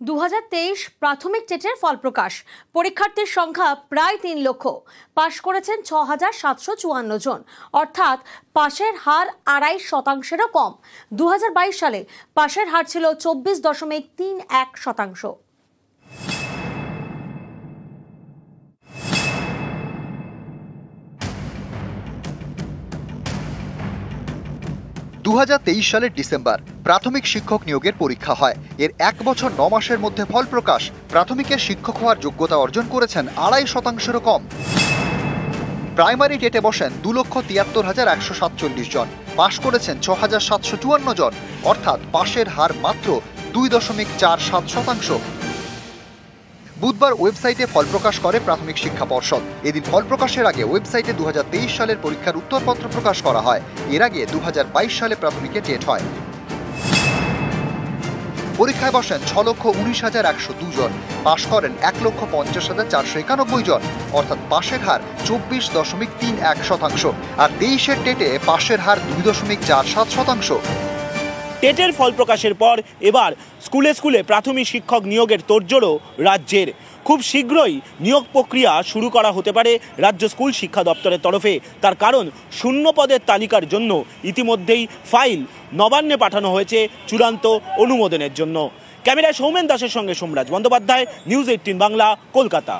2023 প্রাথমিক টেটের ফল প্রকাশ। পরীক্ষার্থীর সংখ্যা প্রায় 3 লক্ষ। পাশ করেছেন 6,754 জন, অর্থাৎ পাশের হার 2.5%-এরও কম। 2022 সালে পাশের হার ছিল 24.31%। 2023 সালের ডিসেম্বর প্রাথমিক শিক্ষক নিয়োগের পরীক্ষা হয়। এর 1 বছর 9 মাসের মধ্যে ফল প্রকাশ। প্রাথমিকের শিক্ষক হওয়ার যোগ্যতা অর্জন করেছেন 2.5%-এরও কম। প্রাইমারি টেটে বসেন 2,73,147 জন, পাশ করেছেন 6,754 জন, অর্থাৎ পাশের হার মাত্র 2.47%। বুধবার ওয়েবসাইটে ফল প্রকাশ করে প্রাথমিক শিক্ষা পর্ষদ। এদিন ফল প্রকাশের আগে ওয়েবসাইটে 2023 সালের পরীক্ষার উত্তরপত্র প্রকাশ করা হয়। এর আগে 2022 সালে প্রাথমিকে টেট হয়। পরীক্ষায় বসেন 6,19,102 জন, পাশ করেন 1,50,491 জন, অর্থাৎ পাশের হার 24.31%। আর 23-এর টেটে পাশের হার 2.47%। টেটের ফল প্রকাশের পর এবার স্কুলে স্কুলে প্রাথমিক শিক্ষক নিয়োগের তোড়জোড় রাজ্যের। খুব শীঘ্রই নিয়োগ প্রক্রিয়া শুরু করা হতে পারে রাজ্য স্কুল শিক্ষা দপ্তরের তরফে। তার কারণ, শূন্য পদের তালিকার জন্য ইতিমধ্যেই ফাইল নবান্নে পাঠানো হয়েছে চূড়ান্ত অনুমোদনের জন্য। ক্যামেরায় সৌমেন দাসের সঙ্গে সোমরাজ বন্দ্যোপাধ্যায়, নিউজ 18 বাংলা, কলকাতা।